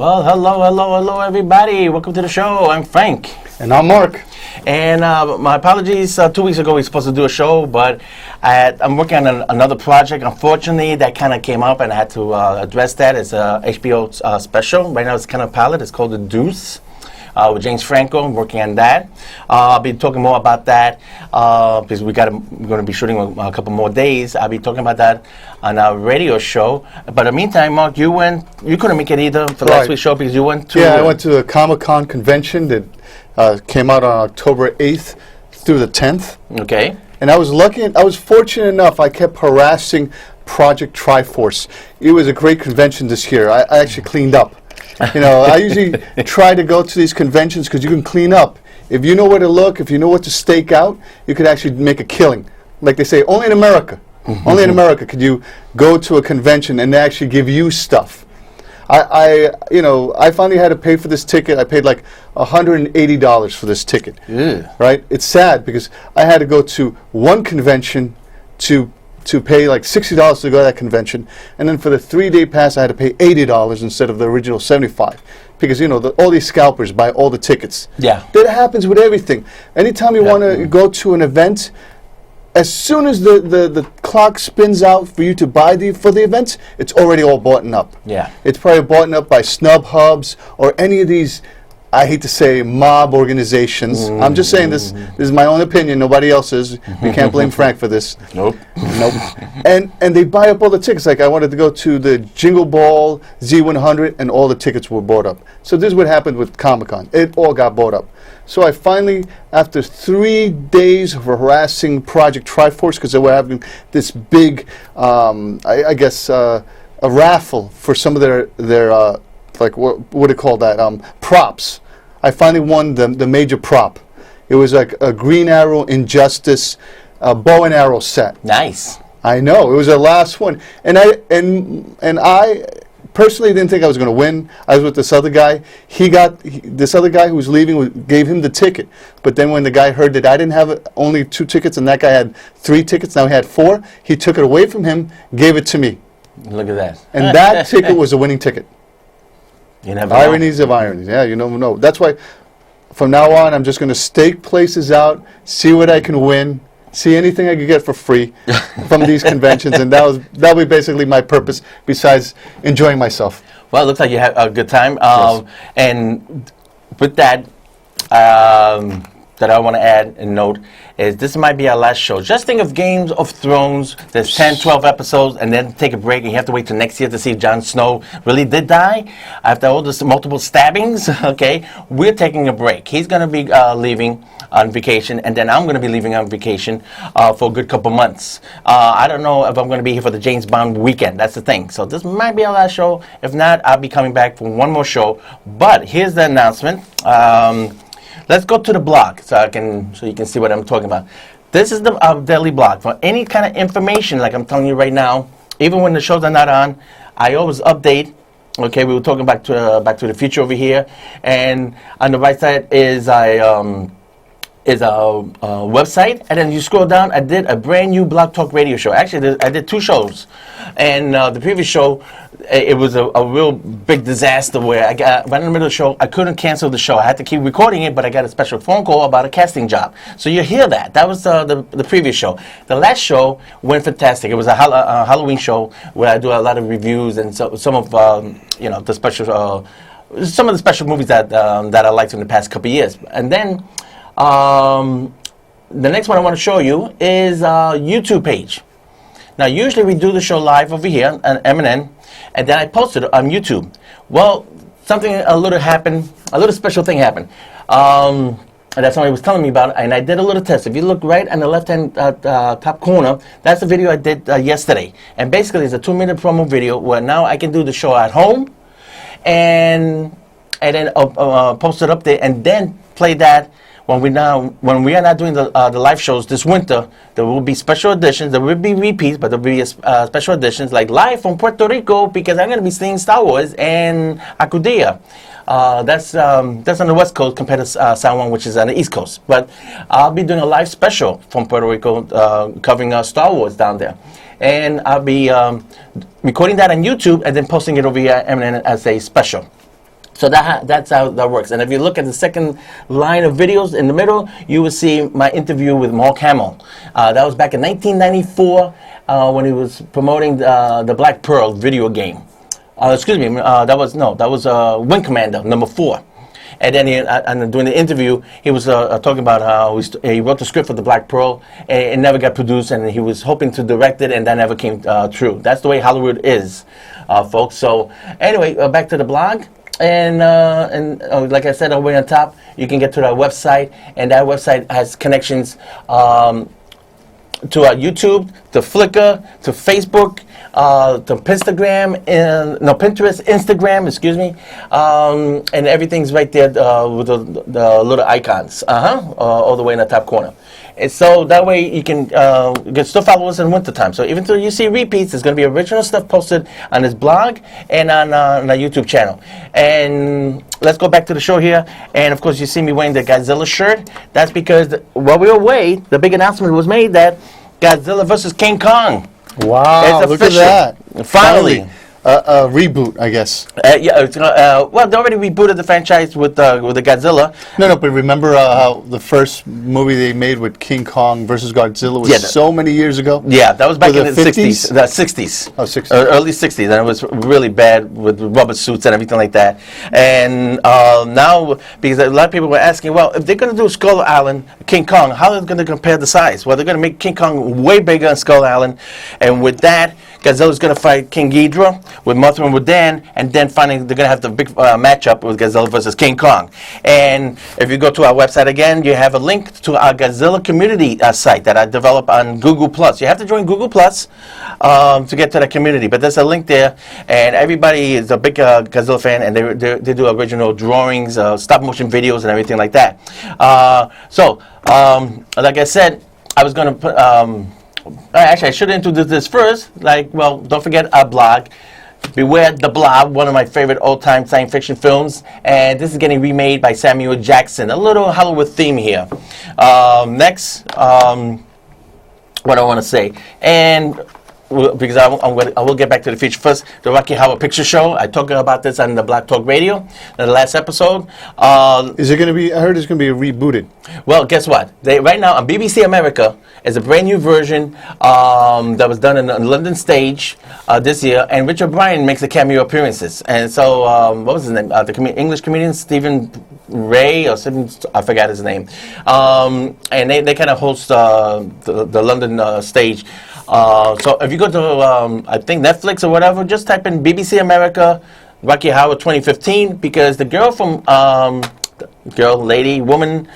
Well, hello, everybody. Welcome to the show. I'm Frank. And I'm Mark. And my apologies. 2 weeks ago, we were supposed to do a show, but I'm working on another project. Unfortunately, that kind of came up, and I had to address that. It's a HBO special. Right now, it's kind of pilot. It's called The Deuce. With James Franco. I'm working on that. I'll be talking more about that because we're going to be shooting a couple more days. I'll be talking about that on our radio show. But in the meantime, Mark, you couldn't make it either for last week's show because you went to... Yeah, I went to a Comic-Con convention that came out on October 8th through the 10th. Okay. And I was fortunate enough, I kept harassing Project Triforce. It was a great convention this year. I actually cleaned up. You know, I usually try to go to these conventions because you can clean up. If you know where to look, if you know what to stake out, you could actually make a killing. Like they say, only in America. Only in America could you go to a convention and they actually give you stuff. I finally had to pay for this ticket. I paid like $180 for this ticket. Yeah. Right? It's sad because I had to go to one convention to pay like $60 to go to that convention, and then for the 3-day pass I had to pay $80 instead of the original $75, because all these scalpers buy all the tickets. Yeah, that happens with everything. Anytime you want to go to an event, as soon as the clock spins out for you to buy for the event, it's already all bought up. Yeah, it's probably bought up by Snub Hubs or any of these, I hate to say, mob organizations. I'm just saying this is my own opinion, nobody else's. We can't blame Frank for this. Nope. And they buy up all the tickets. Like I wanted to go to the Jingle Ball Z100 and all the tickets were bought up. So this is what happened with Comic-Con. It all got bought up. So I finally, after 3 days of harassing Project Triforce, because they were having this big, a raffle for some of their like what do you call that? Props. I finally won the major prop. It was like a Green Arrow Injustice bow and arrow set. Nice. I know, it was the last one, and I personally didn't think I was going to win. I was with this other guy. This other guy who was leaving gave him the ticket. But then when the guy heard that I didn't have only 2 tickets and that guy had 3 tickets, now he had 4. He took it away from him, gave it to me. Look at that. And that ticket was a winning ticket. You never Ironies of ironies. Yeah, you never know. That's why from now on I'm just going to stake places out, see what I can win, see anything I can get for free from these conventions, and that was basically my purpose besides enjoying myself. Well, it looks like you had a good time. Yes. And with that, that I want to add and note is this might be our last show. Just think of Games of Thrones. There's 10, 12 episodes, and then take a break, and you have to wait till next year to see if Jon Snow really did die after all this multiple stabbings. Okay, we're taking a break. He's going to be leaving on vacation, and then I'm going to be leaving on vacation for a good couple months. I don't know if I'm going to be here for the James Bond weekend. That's the thing. So this might be our last show. If not, I'll be coming back for one more show. But here's the announcement. Let's go to the blog so you can see what I'm talking about. This is the daily blog for any kind of information, like I'm telling you right now. Even when the shows are not on, I always update. Okay, we were talking back to the future over here, and on the right side is a website, and then you scroll down. I did a brand new Blog Talk radio show. Actually, I did 2 shows, and the previous show, it was a real big disaster where I got right in the middle of the show. I couldn't cancel the show. I had to keep recording it, but I got a special phone call about a casting job. So you hear that. That was the previous show. The last show went fantastic. It was a Halloween show where I do a lot of reviews and some of the special some of the special movies that I liked in the past couple of years. And then the next one I want to show you is a YouTube page. Now, usually we do the show live over here on MNN, and then I post it on YouTube. Well, a little special thing happened. And that somebody was telling me about, and I did a little test. If you look right on the left-hand top corner, that's the video I did yesterday. And basically, it's a 2-minute promo video where now I can do the show at home, and then post it up there, and then play that. When we are not doing the live shows this winter, there will be special editions. There will be repeats, but there will be special editions like live from Puerto Rico, because I'm going to be seeing Star Wars and Acudilla. That's on the West Coast compared to San Juan, which is on the East Coast. But I'll be doing a live special from Puerto Rico covering Star Wars down there. And I'll be recording that on YouTube and then posting it over here as a special. So that's how that works. And if you look at the second line of videos in the middle, you will see my interview with Mark Hamill. That was back in 1994 when he was promoting the Black Pearl video game. That was Wing Commander #4. And then during the interview, he was talking about how he wrote the script for the Black Pearl, and it never got produced, and he was hoping to direct it, and that never came true. That's the way Hollywood is, folks. So anyway, back to the blog. And like I said, over on top, you can get to our website, and that website has connections to our YouTube, to Flickr, to Facebook, to Pinterest, Instagram, excuse me, and everything's right there with the little icons, all the way in the top corner. And so that way you can still follow us in wintertime. So even though you see repeats, there's going to be original stuff posted on this blog and on our YouTube channel. And let's go back to the show here. And of course, you see me wearing the Godzilla shirt. That's because while we were away, the big announcement was made that Godzilla vs. King Kong. Wow, look at that. Finally. A reboot, I guess. Well, they already rebooted the franchise with the Godzilla. No, but remember how the first movie they made with King Kong versus Godzilla was so many years ago? Yeah, that was back in the 50s? 60s. The 60s. Oh, 60s. Early 60s, and it was really bad with rubber suits and everything like that. And now, because a lot of people were asking, well, if they're going to do Skull Island, King Kong, how are they going to compare the size? Well, they're going to make King Kong way bigger than Skull Island, and with that, Godzilla's going to fight King Ghidorah with Mothra and Rodan, and then finally they're going to have the big matchup with Godzilla versus King Kong. And if you go to our website again, you have a link to our Godzilla community site that I developed on Google+. You have to join Google+ to get to the community, but there's a link there, and everybody is a big Godzilla fan, and they do original drawings, stop-motion videos, and everything like that. Like I said, I was going to put... Actually, I should introduce this first. Don't forget our blog, Beware the Blob, one of my favorite old-time science fiction films. And this is getting remade by Samuel Jackson. A little Hollywood theme here. Next, what I want to say. And because I will get back to the feature first, the Rocky Horror Picture Show. I talked about this on the Black Talk Radio in the last episode. Is it going to be, I heard it's going to be rebooted. Well, guess what? Right now on BBC America is a brand new version that was done in the London stage this year, and Richard Bryan makes a cameo appearances. And so, what was his name? The English comedian Stephen Ray or something, I forgot his name. And they kind of host the London stage. So if you go to, I think Netflix or whatever, just type in BBC America, Rocky Horror 2015, because the girl from, woman,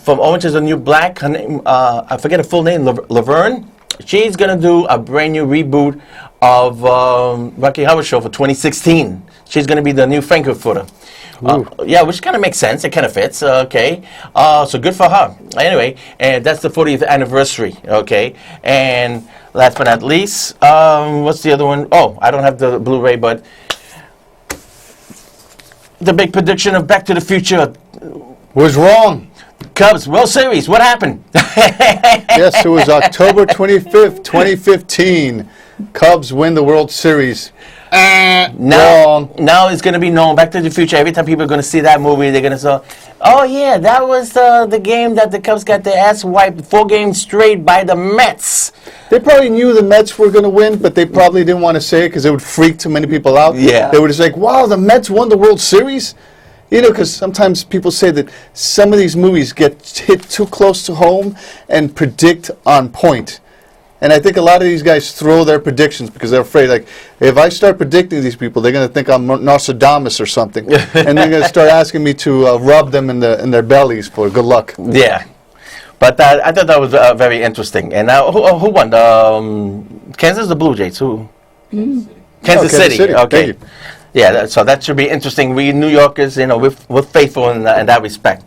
from Orange is the New Black, her name, I forget her full name, Laverne, she's going to do a brand new reboot of Rocky Horror Show for 2016. She's going to be the new Frankfurter. Yeah, which kind of makes sense. It kind of fits. Okay. So good for her. Anyway, and that's the 40th anniversary. Okay. And last but not least, what's the other one? Oh, I don't have the Blu-ray, but the big prediction of Back to the Future was wrong. Cubs World Series. What happened? Yes, it was October 25th, 2015. Cubs win the World Series. Now it's going to be known. Back to the Future. Every time people are going to see that movie, they're going to say, oh yeah, that was the game that the Cubs got their ass wiped 4 games straight by the Mets. They probably knew the Mets were going to win, but they probably didn't want to say it because it would freak too many people out. Yeah. They were just like, wow, the Mets won the World Series? You know, because sometimes people say that some of these movies get hit too close to home and predict on point. And I think a lot of these guys throw their predictions because they're afraid, like, if I start predicting these people, they're going to think I'm Nostradamus or something. And they're going to start asking me to rub them in their bellies for good luck. Yeah. But I thought that was very interesting. And now, who won? Kansas or the Blue Jays? Who? Kansas City. Okay. Thank you. Yeah, so that should be interesting. We New Yorkers, we're faithful in that respect.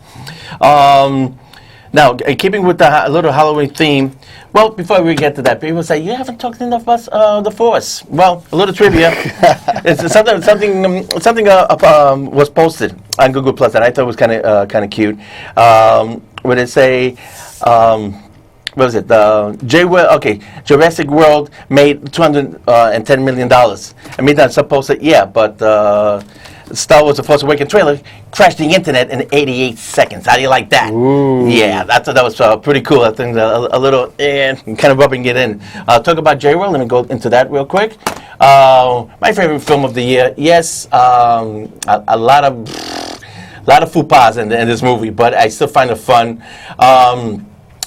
Now, keeping with the little Halloween theme, well, before we get to that, people say, you haven't talked enough about the Force. Well, a little trivia. It's something was posted on Google Plus that I thought was kind of cute. Where they say, what was it? Jurassic World made $210 million. I mean, that's supposed to, yeah, but Star Wars: The Force Awakens trailer crashed the internet in 88 seconds. How do you like that? Ooh. Yeah, I thought that was pretty cool. I think a little kind of rubbing it in. Talk about J-World. Let me go into that real quick. My favorite film of the year. Yes, a lot of faux pas in this movie, but I still find it fun.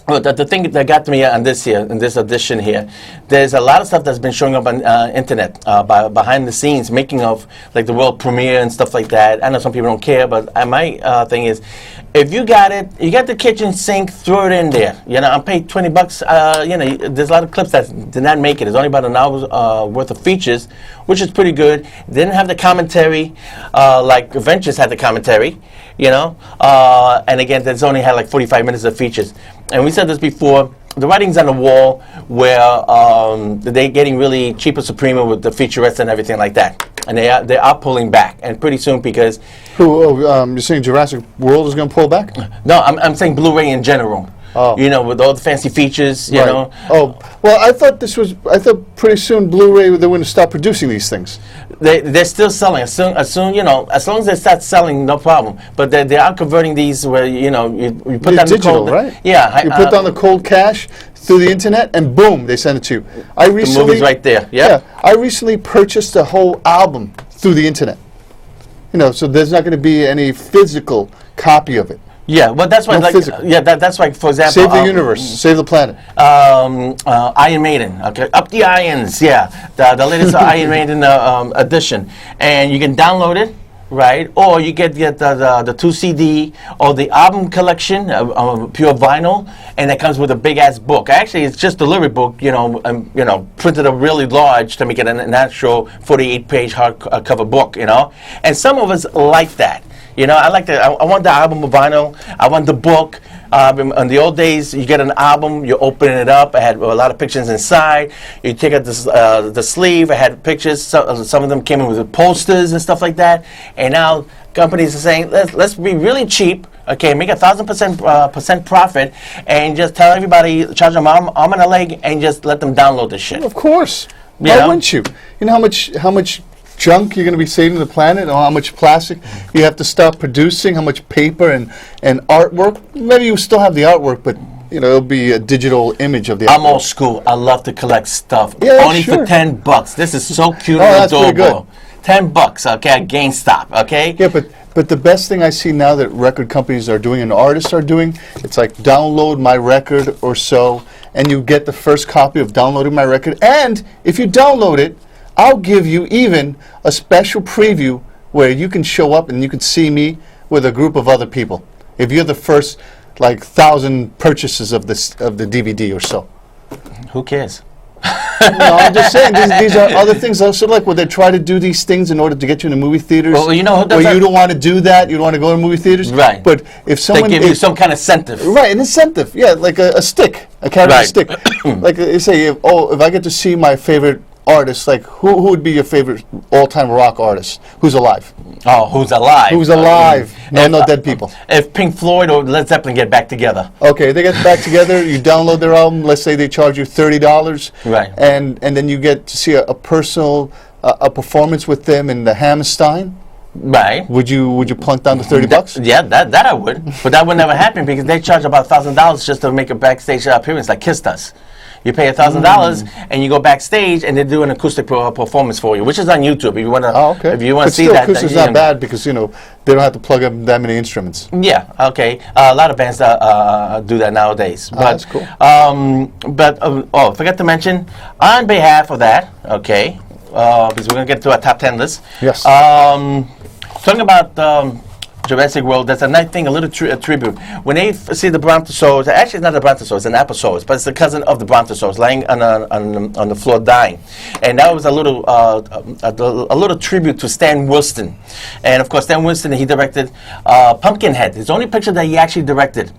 The thing that got to me on this here, in this edition here, there's a lot of stuff that's been showing up on internet behind the scenes, making of like the world premiere and stuff like that. I know some people don't care, but my thing is, if you got it, you got the kitchen sink, throw it in there. You know, I'm paid $20. You know, there's a lot of clips that did not make it. It's only about an hour's worth of features, which is pretty good. Didn't have the commentary like Adventures had the commentary. You know, and again, there's only had like 45 minutes of features. And we said this before, the writing's on the wall where they're getting really cheaper suprema with the featurettes and everything like that. And they are pulling back, and pretty soon because... You're saying Jurassic World is going to pull back? No, I'm saying Blu-ray in general. Oh. You know, with all the fancy features, you know. Oh, well, I thought pretty soon Blu-ray, they wouldn't stop producing these things. They're still selling. As soon, you know, as long as they start selling, no problem. But they are converting these where, you know, you put that digital, the cold, right? Yeah. You put down the cold cash through the internet, and boom, they send it to you. The movie's right there. Yeah. I recently purchased a whole album through the internet. You know, so there's not going to be any physical copy of it. Yeah, well, that's why, No physical. that's why, for example, Save the universe, save the planet. Iron Maiden, okay, Up the Irons, yeah, the latest Iron Maiden edition, and you can download it, right? Or you get the 2 CD or the album collection, pure vinyl, and it comes with a big ass book. Actually, it's just a delivery book, you know, printed up really large to make it an actual 48-page hardcover book, you know. And some of us like that. You know, I like the. I want the album of vinyl. I want the book. In the old days, you get an album, you open it up. I had a lot of pictures inside. You take out the sleeve. I had pictures. Some of them came in with posters and stuff like that. And now companies are saying, let's be really cheap. Okay, make 1,000% profit, and just tell everybody, charge them arm and a leg, and just let them download this shit. Of course. You Why know? wouldn't you? You know how much junk you're going to be saving the planet, or how much plastic you have to stop producing, how much paper and artwork. Maybe you still have the artwork, but you know it'll be a digital image of the artwork. I'm old school. I love to collect stuff. Yeah, Only sure. for $10. This is so cute Oh, and that's pretty adorable. good. $10, okay, at GameStop, okay? Yeah, but the best thing I see now that record companies are doing and artists are doing, it's like download my record or so, and you get the first copy of downloading my record. And if you download it, I'll give you even a special preview where you can show up and you can see me with a group of other people. If you're the first, like, 1,000 purchases of the DVD or so. Who cares? No, I'm just saying, these are other things also, like where they try to do these things in order to get you in the movie theaters. Well, you know who does where that? you don't want to do that, you don't want to go to movie theaters. Right. But if someone... They give you some kind of incentive. Right, an incentive. Yeah, like a stick, a carrot Right. stick. Like you say, if I get to see my favorite artist, like who would be your favorite all-time rock artist? Who's alive? Oh, who's alive? Who's alive? No dead people. If Pink Floyd or Led Zeppelin get back together. Okay, they get back together, you download their album, let's say they charge you $30. Right. And then you get to see a personal a performance with them in the Hammerstein. Right. Would you plunk down to $30? Yeah, that I would. But that would never happen because they charge about $1,000 just to make a backstage appearance like Kiss does. You pay $1,000 and you go backstage and they do an acoustic performance for you, which is on YouTube. If you want to, okay. if you want But to see still, that, acoustic's not bad because they don't have to plug up that many instruments. Yeah, okay. A lot of bands do that nowadays. But, that's cool. Forgot to mention, on behalf of that, okay, because we're gonna get to our top 10 list. Yes. Talking about Jurassic World, that's a nice thing, a little tribute. When they see the Brontosaurus, actually it's not the Brontosaurus, it's an Apatosaurus, but it's the cousin of the Brontosaurus lying on the floor dying. And that was a little tribute to Stan Winston. And of course, Stan Winston, he directed Pumpkinhead. It's the only picture that he actually directed.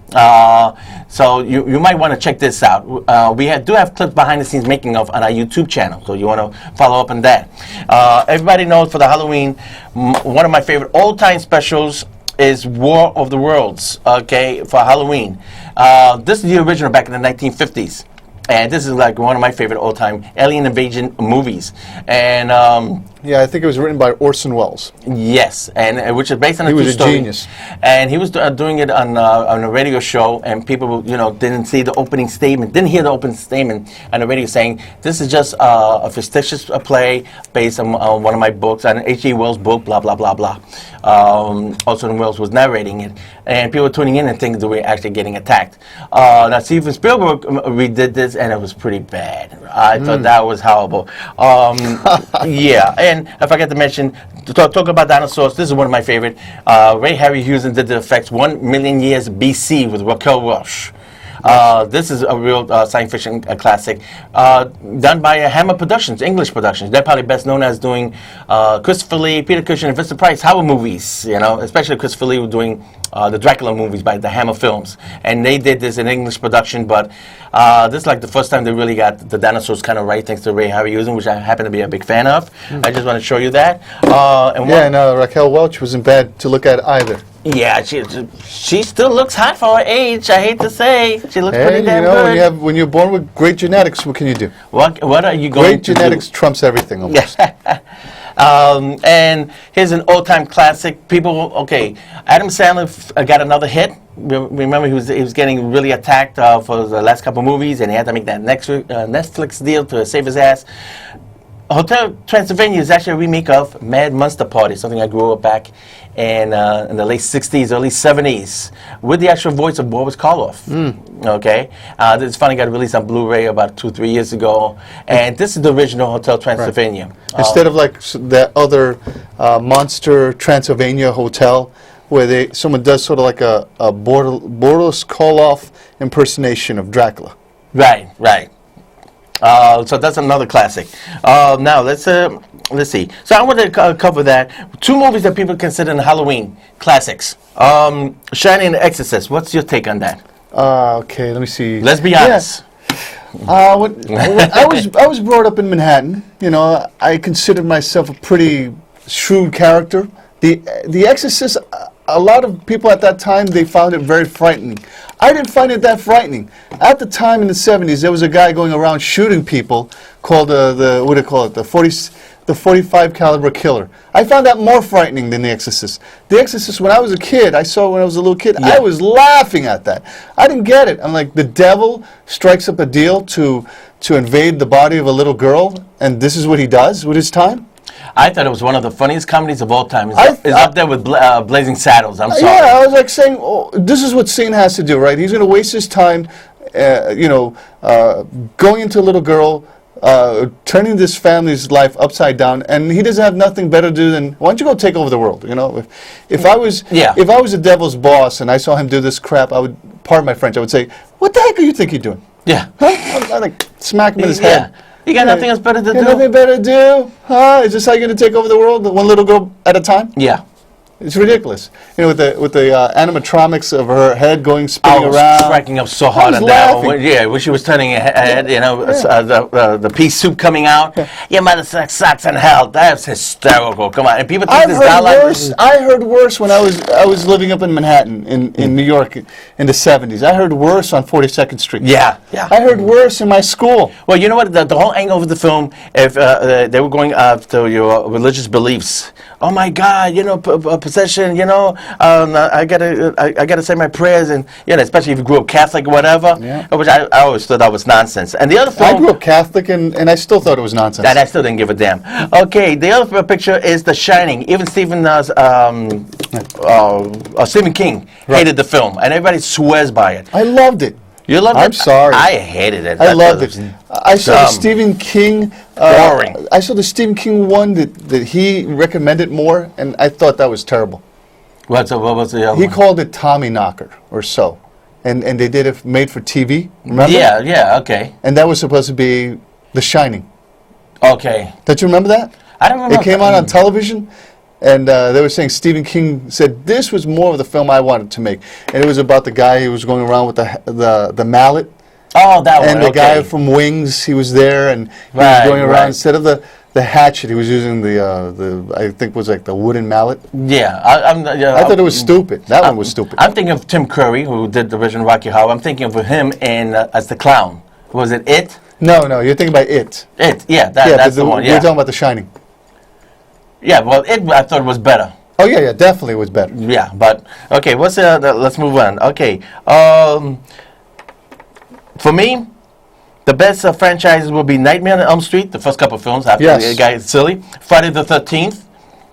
So you might want to check this out. We do have clips behind the scenes making of on our YouTube channel, so you want to follow up on that. Everybody knows for the Halloween, one of my favorite all-time specials is War of the Worlds, okay, for Halloween. This is the original back in the 1950s. And this is like one of my favorite all-time alien invasion movies. And Yeah, I think it was written by Orson Welles. Yes, and which is based on a He true was a story. genius. And he was doing it on a radio show, and people, didn't see the opening statement, didn't hear the opening statement on the radio saying, this is just a fictitious play based on one of my books, on H.G. Wells' book, blah, blah, blah, blah. Orson Welles was narrating it, and people were tuning in and thinking that we're actually getting attacked. Now, Steven Spielberg redid this, and it was pretty bad. I thought that was horrible. Yeah, and I forgot to mention, talk about dinosaurs, this is one of my favorite. Ray Harryhausen did the effects 1 million years BC with Raquel Welch. This is a real science fiction classic, done by Hammer Productions, English Productions. They're probably best known as doing Christopher Lee, Peter Cushing, and Vincent Price horror movies. Especially Christopher Lee was doing the Dracula movies by the Hammer Films, and they did this in English production. But this is like the first time they really got the dinosaurs kind of right, thanks to Ray Harryhausen, which I happen to be a big fan of. I just want to show you that. And Raquel Welch wasn't bad to look at either. Yeah, she still looks hot for her age. I hate to say, she looks pretty damn good. When you're born with great genetics, what can you do? What are you going Great to genetics do? trumps everything almost. And here's an all-time classic. Adam Sandler got another hit. Remember, he was getting really attacked for the last couple movies, and he had to make that next Netflix deal to save his ass. Hotel Transylvania is actually a remake of Mad Monster Party, something I grew up back in the late 60s, early 70s, with the actual voice of Boris Karloff. Okay? This finally got released on Blu-ray about 2-3 years ago, and this is the original Hotel Transylvania. Right. Instead of like that other Monster Transylvania Hotel, where someone does sort of like a Boris Karloff impersonation of Dracula. Right, right. So that's another classic. Now let's see. So I want to cover that. 2 movies that people consider Halloween classics: Shining and The Exorcist. What's your take on that? Okay, let me see. Let's be honest. I was brought up in Manhattan. I considered myself a pretty shrewd character. The Exorcist. A lot of people at that time, they found it very frightening. I didn't find it that frightening. At the time in the 70s, there was a guy going around shooting people called what do you call it? The 45 caliber killer. I found that more frightening than The Exorcist. The Exorcist, when I was a kid, I saw when I was a little kid, yeah. I was laughing at that. I didn't get it. I'm like, the devil strikes up a deal to invade the body of a little girl, and this is what he does with his time? I thought it was one of the funniest comedies of all time. It's up there with Blazing Saddles. I'm sorry. Yeah, I was like saying, this is what Satan has to do, right? He's going to waste his time, going into a little girl, turning this family's life upside down, and he doesn't have nothing better to do than, why don't you go take over the world? If I was the devil's boss and I saw him do this crap, I would, pardon my French, I would say, what the heck do you think you're doing? Yeah. Huh? I'd like smack him in his head. You got nothing else better to do? Nothing better to do? Huh? Is this how you're going to take over the world, one little girl at a time? Yeah. It's ridiculous. With the animatronics of her head spinning around. Cracking up so hard on that one. When she was turning her head, the pea soup coming out. Your mother sucks in hell. That's hysterical. Come on. And people think I heard worse when I was living up in Manhattan, in New York, in the 70s. I heard worse on 42nd Street. Yeah. I heard worse in my school. Well, you know what? The whole angle of the film, if they were going after your religious beliefs. Oh my God, possession, I gotta say my prayers, and especially if you grew up Catholic or whatever, which I always thought that was nonsense. And the other film, I grew up Catholic, and I still thought it was nonsense. And I still didn't give a damn. Okay, the other picture is The Shining. Even Stephen King hated the film, and everybody swears by it. I loved it. You loved it? I'm sorry. I hated it. I loved it. I saw the Stephen King. Boring. I saw the Stephen King one that he recommended more, and I thought that was terrible. What was the other one? He called it Tommy Knocker or so, and they did it made for TV. Remember? Yeah. Okay. And that was supposed to be The Shining. Okay. Don't you remember that? I don't remember. It came on television. And they were saying Stephen King said this was more of the film I wanted to make, and it was about the guy who was going around with the mallet. Oh, that one. And the guy from Wings, he was there, and he was going around instead of the hatchet, he was using the I think it was like the wooden mallet. Yeah, I thought it was stupid. That one was stupid. I'm thinking of Tim Curry, who did the original Rocky Horror. I'm thinking of him as the clown. Was it It? No, you're thinking about It. It, that's the one. Yeah. You're talking about The Shining. Yeah, well, I thought it was better. Oh yeah, definitely was better. Yeah, but okay. Let's move on. Okay, for me, the best franchises will be Nightmare on Elm Street, the first couple of films after Yes. it got silly. Friday the 13th,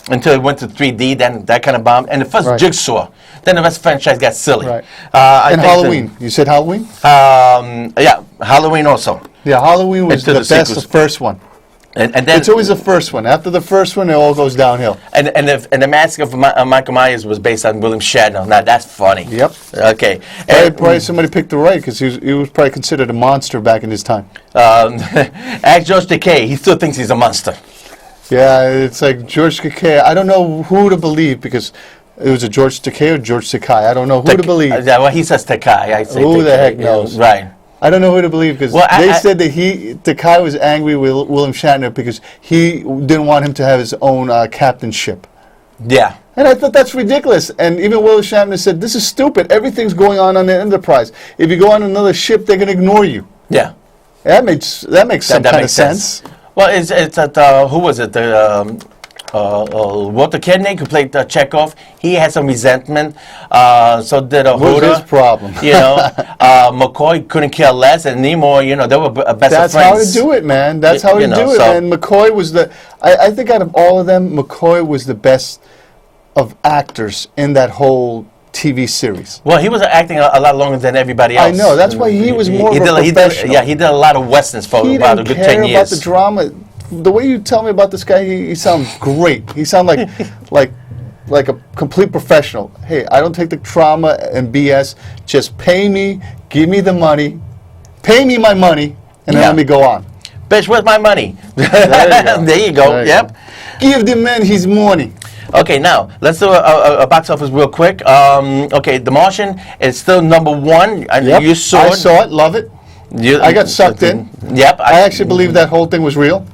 until it went to 3D, then that kind of bombed. And the first Right. Jigsaw, then the rest of the franchise got silly. Right. I And think Halloween. You said Halloween? Yeah, Halloween also. Yeah, Halloween was Until the the best, sequels. the first one. And then It's always the first one. After the first one, it all goes downhill. and the Mask of Michael Myers was based on William Shatner. Now that's funny. Yep. Okay. Probably somebody picked the right because he was probably considered a monster back in his time. Ask George Takei. He still thinks he's a monster. Yeah, it's like George Takei. I don't know who to believe because it was a George Takei or George Sakai. I don't know who to believe. Yeah, well, he says Takai. I say Who the Takei, heck you know, knows? right. I don't know who to believe because Well, they I- said that Takai was angry with William Shatner because he didn't want him to have his own captainship. Yeah. And I thought that's ridiculous. And even William Shatner said, "This is stupid. Everything's going on the Enterprise. If you go on another ship, they're going to ignore you." Yeah. That makes some That kind of makes sense. Well, it's at who was it? Walter Koenig, who played Chekhov. He had some resentment. So did What was his Hoda. problem? You know, McCoy couldn't care less, and Nimoy. You know, they were best That's of how to friends. do it, man. That's how to You know, do it. so- And McCoy was I think out of all of them, McCoy was the best of actors in that whole TV series. Well, he was acting a lot longer than everybody else. I know. That's why he was more of a professional. Yeah, he did a lot of westerns for He about a didn't good care 10 about years. the drama. The way you tell me about this guy, he sounds great. He sounds like a complete professional. Hey, I don't take the trauma and BS. Just pay me, give me the money, pay me my money, and then Yeah. let me go on. Bitch, where's my money? There you go. There you go. There you Yep. go. Give the man his money. Okay, now let's do a box office real quick. Okay, The Martian is still #1. Yep. You saw I it. saw it. Love it. I got sucked in. Yep. I actually believe that whole thing was real.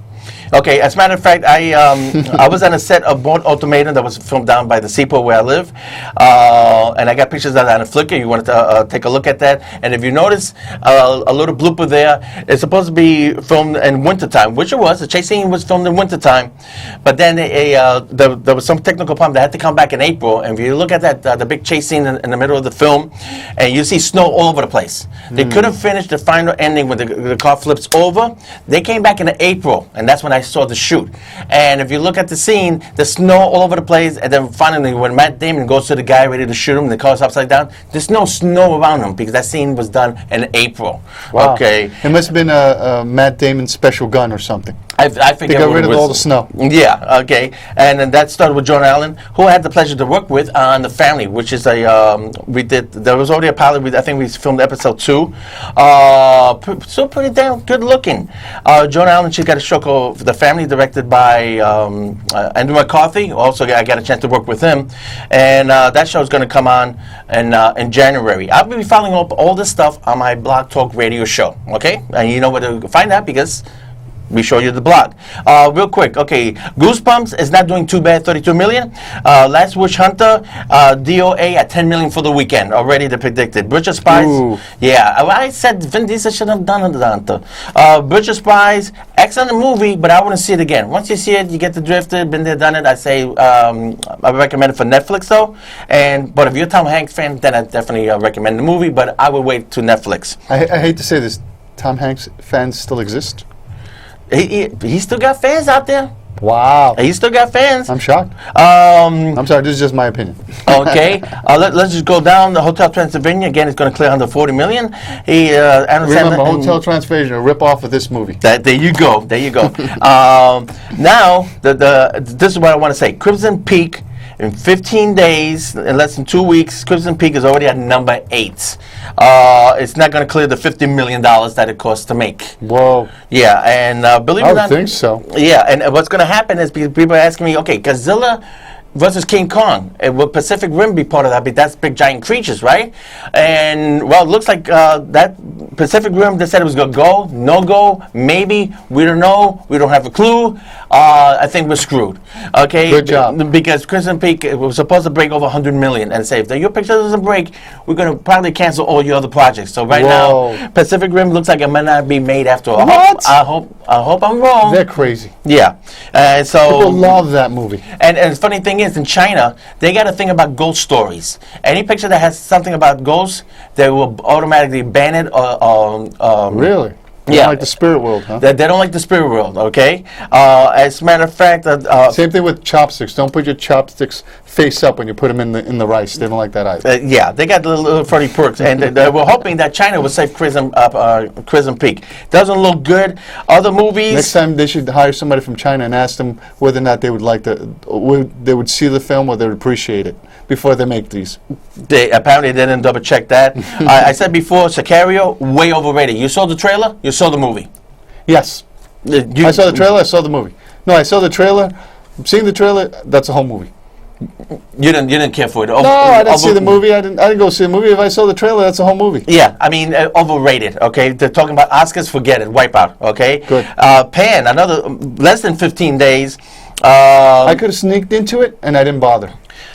Okay, as a matter of fact, I was on a set of Born Ultimatum that was filmed down by the seaport where I live, and I got pictures of that on Flickr. You wanted to take a look at that, and if you notice a little blooper there, it's supposed to be filmed in wintertime, which it was. The chase scene was filmed in wintertime, but then there was some technical problem that had to come back in April. And if you look at that, the big chase scene in the middle of the film, and you see snow all over the place. They couldn't finish the final ending when the car flips over. They came back in April, and that's when I saw the shoot. And if you look at the scene, there's snow all over the place, and then finally when Matt Damon goes to the guy ready to shoot him, the car's upside down, there's no snow around him because that scene was done in April. Wow. Okay. It must have been a Matt Damon special gun or something. I They forget got what rid it of was. all the snow. Yeah, okay. And then that started with John Allen, who I had the pleasure to work with on The Family, which is there was already a pilot, I think we filmed episode 2. Still pretty damn good looking. John Allen, she got a show called The Family, directed by Andrew McCarthy. Also, I got a chance to work with him. And that show is going to come on in January. I'll be following up all this stuff on my Blog Talk radio show, okay? And you know where to find that because we show you the blog. Real quick, okay, Goosebumps is not doing too bad, 32 million. Last Witch Hunter, DOA at 10 million for the weekend, already they predicted. Bridge of Spies, Ooh. yeah, I said Vin Diesel should have done the Hunter. Bridge of Spies, excellent movie, but I wouldn't see it again. Once you see it, you get the drifted, been there, done it. I say, I recommend it for Netflix though. But if you're a Tom Hanks fan, then I definitely recommend the movie, but I would wait to Netflix. I hate to say this, Tom Hanks fans still exist? He still got fans out there. Wow. He still got fans. I'm shocked. Um, I'm sorry, this is just my opinion. okay, let's just go down. The Hotel Transylvania again is going to clear under 40 million. Remember, Hotel Transylvania, a rip-off of this movie. There you go. There you go. Now, this is what I want to say. Crimson Peak. In 15 days, in less than 2 weeks, Crimson Peak is already at number 8. It's not going to clear the $50 million that it costs to make. Whoa. Yeah, and believe it I or would not, think so. yeah, and what's going to happen is people are asking me, okay, Godzilla versus King Kong. Will Pacific Rim be part of that? But that's big giant creatures, right? And well, it looks like that Pacific Rim, they said it was going to go, no go, maybe, we don't know, we don't have a clue. I think we're screwed. Okay? Good job. Because Crimson Peak was supposed to break over 100 million and say, if your picture doesn't break, we're going to probably cancel all your other projects. So right now, Pacific Rim looks like it might not be made after all. What? I hope I'm wrong. They're crazy. Yeah. So People love that movie. And the funny thing is, in China, they got a thing about ghost stories. Any picture that has something about ghosts, they will automatically ban it. Really? They don't like the spirit world, huh? They don't like the spirit world, okay? As a matter of fact... same thing with chopsticks. Don't put your chopsticks face up when you put them in the rice. They don't like that either. Yeah, they got the little funny perks. And they were hoping that China would save Crimson Peak. Doesn't look good. Other movies... Next time, they should hire somebody from China and ask them whether or not they would like they would see the film or they would appreciate it before they make these. They apparently didn't double check that. I said before, Sicario, way overrated. You saw the trailer? You saw the movie? Yes. I saw the trailer, I saw the movie. No, I saw the trailer. Seeing the trailer, that's a whole movie. You didn't care for it? No, I didn't see the movie. I didn't go see the movie. If I saw the trailer, that's a whole movie. Yeah, I mean, overrated, okay? They're talking about Oscars, forget it, Wipeout, okay? Good. Pan, another less than 15 days. I could have sneaked into it, and I didn't bother.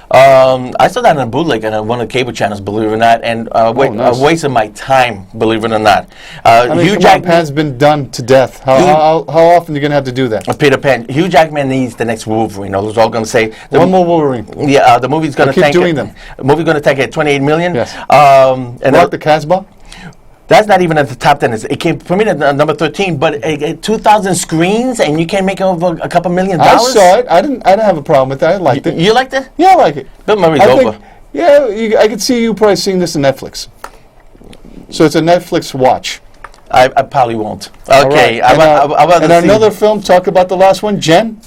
I saw that on a bootleg on one of the cable channels, believe it or not, and nice. a waste of my time, believe it or not. I mean, Hugh Jackman's been done to death. How often are you going to have to do that? Peter Pan. Hugh Jackman needs the next Wolverine. I was all going to say. One more Wolverine. Yeah, the movie's going to keep doing them. The movie's going to take it 28 million. Yes. And Rock the Casbah? That's not even at the top 10. It came for me at number 13, but 2,000 screens, and you can't make over a couple $1 million. I saw it. I didn't have a problem with that. I liked it. You liked it? Yeah, I like it. Bill Murray's over. I could see you probably seeing this on Netflix. So it's a Netflix watch. I probably won't. Okay. Right. And another film, talk about the last one, Gem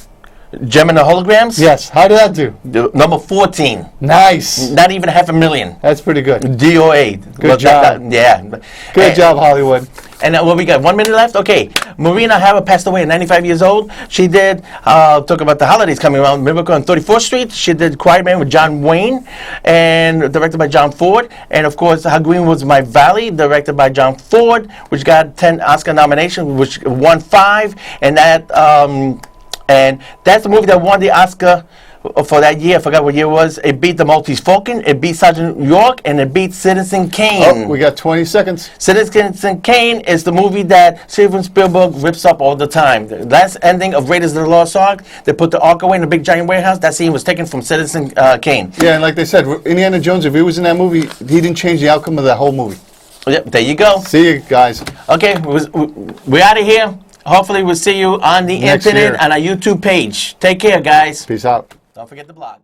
and the Holograms? Yes. How did that do? Number 14. Nice. Not even 500,000. That's pretty good. DOA. Good job. Yeah. Good job, Hollywood. And what we got? 1 minute left? Okay. Marina Hara passed away at 95 years old. She did, talk about the holidays coming around, Miracle on 34th Street. She did Quiet Man with John Wayne, and directed by John Ford. And, of course, How Green Was My Valley, directed by John Ford, which got 10 Oscar nominations, which won 5. And that's the movie that won the Oscar for that year. I forgot what year it was. It beat The Maltese Falcon, it beat Sergeant York, and it beat Citizen Kane. Oh, we got 20 seconds. Citizen Kane is the movie that Steven Spielberg rips up all the time. The last ending of Raiders of the Lost Ark, they put the Ark away in a big giant warehouse. That scene was taken from Citizen Kane. Yeah, and like they said, Indiana Jones, if he was in that movie, he didn't change the outcome of that whole movie. Yep, there you go. See you guys. Okay, we're out of here. Hopefully we'll see you on the Next internet year. on our YouTube page. Take care, guys. Peace out. Don't forget the blog.